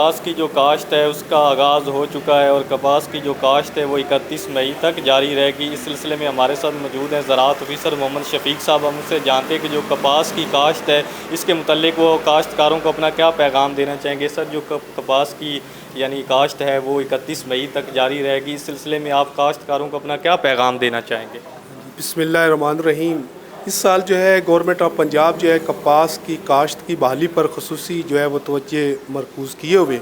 کپاس کی جو کاشت ہے اس کا آغاز ہو چکا ہے اور کپاس کی جو کاشت ہے وہ 31 مئی تک جاری رہے گی۔ اس سلسلے میں ہمارے ساتھ موجود ہیں زراعت آفیسر محمد شفیق صاحب۔ ہم اس سے جانتے ہیں کہ جو کپاس کی کاشت ہے اس کے متعلق وہ کاشتکاروں کو اپنا کیا پیغام دینا چاہیں گے۔ سر، جو کپاس کی یعنی کاشت ہے وہ 31 مئی تک جاری رہے گی، اس سلسلے میں آپ کاشتکاروں کو اپنا کیا پیغام دینا چاہیں گے؟ بسم اللہ الرحمن الرحیم۔ اس سال جو ہے گورنمنٹ آف پنجاب جو ہے کپاس کی کاشت کی بحالی پر خصوصی جو ہے وہ توجہ مرکوز کیے ہوئے۔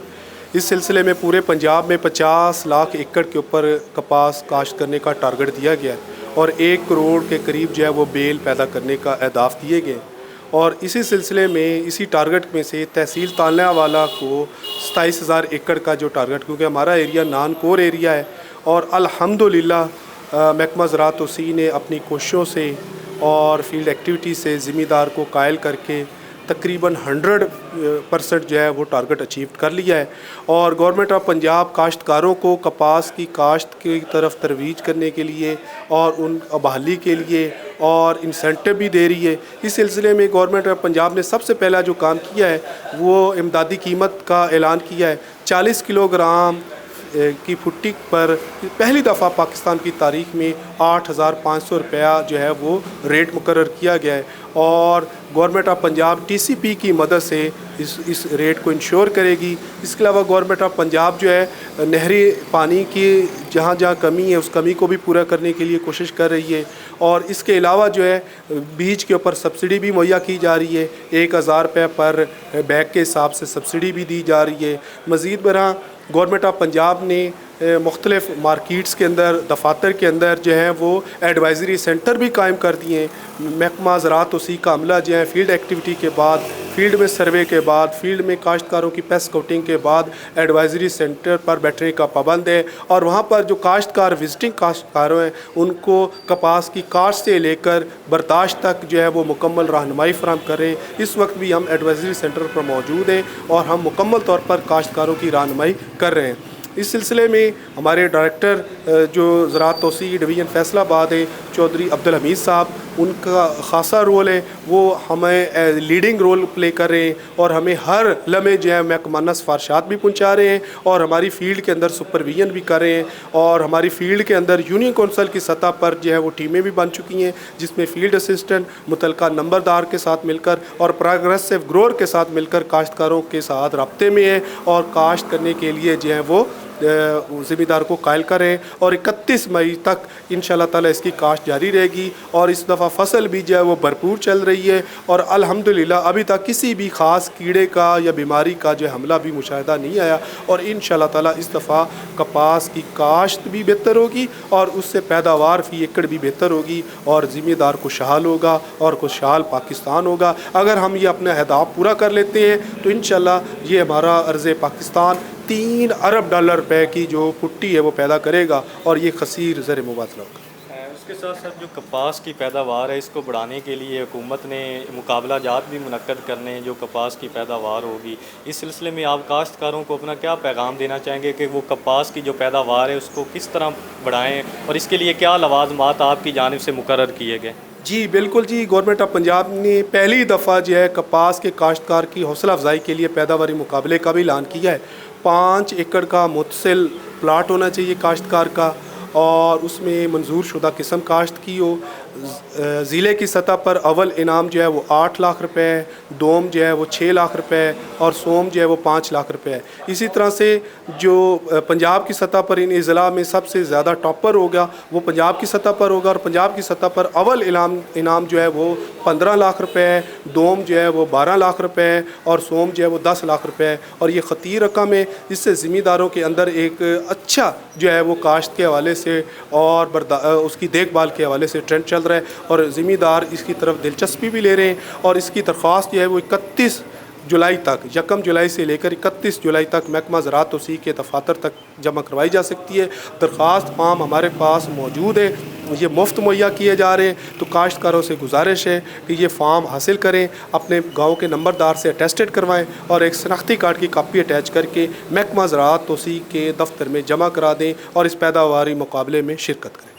اس سلسلے میں پورے پنجاب میں 50 لاکھ ایکڑ کے اوپر کپاس کاشت کرنے کا ٹارگٹ دیا گیا ہے اور 1 کروڑ کے قریب جو ہے وہ بیل پیدا کرنے کا اہداف دیے گئے۔ اور اسی سلسلے میں اسی ٹارگٹ میں سے تحصیل تالیا والا کو 27,000 ایکڑ کا جو ٹارگٹ، کیونکہ ہمارا ایریا نان کور ایریا ہے اور الحمدللہ محکمہ زراعت توسیع نے اپنی کوششوں سے اور فیلڈ ایکٹیویٹی سے ذمہ دار کو قائل کر کے تقریباً 100% جو ہے وہ ٹارگٹ اچیو کر لیا ہے۔ اور گورنمنٹ آف پنجاب کاشتکاروں کو کپاس کی کاشت کی طرف ترویج کرنے کے لیے اور ان بحالی کے لیے اور انسینٹو بھی دے رہی ہے۔ اس سلسلے میں گورنمنٹ آف پنجاب نے سب سے پہلا جو کام کیا ہے وہ امدادی قیمت کا اعلان کیا ہے۔ 40 کلو گرام کی پھٹی پر پہلی دفعہ پاکستان کی تاریخ میں 8,500 روپیہ جو ہے وہ ریٹ مقرر کیا گیا ہے اور government of Punjab T C P کی مدد سے اس ریٹ کو انشور کرے گی۔ اس کے علاوہ گورنمنٹ آف پنجاب جو ہے نہری پانی کی جہاں جہاں کمی ہے اس کمی کو بھی پورا کرنے کے لیے کوشش کر رہی ہے اور اس کے علاوہ جو ہے بیج کے اوپر سبسڈی بھی مہیا کی جا رہی ہے۔ 1,000 روپے پر بیگ کے حساب سے سبسڈی بھی دی جا رہی ہے۔ مزید برآں گورنمنٹ آف پنجاب نے مختلف مارکیٹس کے اندر، دفاتر کے اندر جو ہے وہ ایڈوائزری سینٹر بھی قائم کر دیے ہیں۔ محکمہ زراعت توسیع کا عملہ جو ہے فیلڈ ایکٹیویٹی کے بعد، فیلڈ میں سروے کے بعد، فیلڈ میں کاشتکاروں کی پیسٹ سکاؤٹنگ کے بعد ایڈوائزری سینٹر پر بیٹھنے کا پابند ہے اور وہاں پر جو کاشتکار وزٹنگ کاشتکار ہیں ان کو کپاس کی کاشت سے لے کر برداشت تک جو ہے وہ مکمل رہنمائی فراہم کر رہے ہیں۔ اس وقت بھی ہم ایڈوائزری سینٹر پر موجود ہیں اور ہم مکمل طور پر کاشتکاروں کی رہنمائی کر رہے ہیں۔ اس سلسلے میں ہمارے ڈائریکٹر جو زراعت توسیع ڈویژن فیصل آباد ہے چودھری عبدالحمید صاحب، ان کا خاصا رول ہے، وہ ہمیں لیڈنگ رول پلے کر رہے ہیں اور ہمیں ہر لمحے جو ہے محکمانہ سفارشات بھی پہنچا رہے ہیں اور ہماری فیلڈ کے اندر سپرویژن بھی کر رہے ہیں اور ہماری فیلڈ کے اندر یونین کونسل کی سطح پر جو ہے وہ ٹیمیں بھی بن چکی ہیں جس میں فیلڈ اسسٹنٹ متعلقہ نمبردار کے ساتھ مل کر اور پروگریسو گروور کے ساتھ مل کر کاشتکاروں کے ساتھ رابطے میں ہیں اور کاشت کرنے کے لیے جو ہے وہ ذمہ دار کو قائل کریں اور 31 مئی تک انشاءاللہ تعالی اس کی کاشت جاری رہے گی اور اس دفعہ فصل بھی جو ہے وہ بھرپور چل رہی ہے اور الحمدللہ ابھی تک کسی بھی خاص کیڑے کا یا بیماری کا جو حملہ بھی مشاہدہ نہیں آیا اور انشاءاللہ تعالی اس دفعہ کپاس کی کاشت بھی بہتر ہوگی اور اس سے پیداوار فی ایکڑ بھی بہتر ہوگی اور ذمہ دار خوشحال ہوگا اور خوشحال پاکستان ہوگا۔ اگر ہم یہ اپنا اہداف پورا کر لیتے ہیں تو انشاءاللہ یہ ہمارا عرض پاکستان 3 ارب ڈالر روپے کی جو پٹی ہے وہ پیدا کرے گا اور یہ خسیر زر مبادلہ ہوگا۔ اس کے ساتھ ساتھ جو کپاس کی پیداوار ہے اس کو بڑھانے کے لیے حکومت نے مقابلہ جات بھی منعقد کرنے ہیں جو کپاس کی پیداوار ہوگی۔ اس سلسلے میں آپ کاشتکاروں کو اپنا کیا پیغام دینا چاہیں گے کہ وہ کپاس کی جو پیداوار ہے اس کو کس طرح بڑھائیں اور اس کے لیے کیا لوازمات آپ کی جانب سے مقرر کیے گئے؟ جی بالکل جی، گورنمنٹ آف پنجاب نے پہلی دفعہ جو ہے کپاس کے کاشتکار کی حوصلہ افزائی کے لیے پیداواری مقابلے کا بھی اعلان کیا ہے۔ 5 ایکڑ کا متصل پلاٹ ہونا چاہیے کاشتکار کا اور اس میں منظور شدہ قسم کاشت کی ہو۔ ضلع کی سطح پر اول انعام جو ہے وہ 8 لاکھ روپے، دوم جو ہے وہ 6 لاکھ روپے اور سوم جو ہے وہ 5 لاکھ روپے ہے۔ اسی طرح سے جو پنجاب کی سطح پر ان اضلاع میں سب سے زیادہ ٹاپر ہوگا وہ پنجاب کی سطح پر ہوگا اور پنجاب کی سطح پر اول انعام جو ہے وہ 15 لاکھ روپے ہے، دوم جو ہے وہ 12 لاکھ روپے ہے اور سوم جو ہے وہ 10 لاکھ روپے ہے اور یہ خطیر رقم ہے جس سے ذمہ داروں کے اندر ایک اچھا جو ہے وہ کاشت کے حوالے سے اور اس کی دیکھ بھال کے حوالے سے ٹرینڈ چل رہا ہے اور ذمہ دار اس کی طرف دلچسپی بھی لے رہے ہیں اور اس کی درخواست جو ہے وہ 31 جولائی تک، 1 جولائی سے لے کر 31 جولائی تک محکمہ زراعت توسیع کے دفاتر تک جمع کروائی جا سکتی ہے۔ درخواست فارم ہمارے پاس موجود ہے، یہ مفت مہیا کیے جا رہے ہیں، تو کاشتکاروں سے گزارش ہے کہ یہ فارم حاصل کریں، اپنے گاؤں کے نمبردار سے اٹیسٹڈ کروائیں اور ایک شناختی کارڈ کی کاپی اٹیچ کر کے محکمہ زراعت توسیع کے دفتر میں جمع کرا دیں اور اس پیداواری مقابلے میں شرکت کریں۔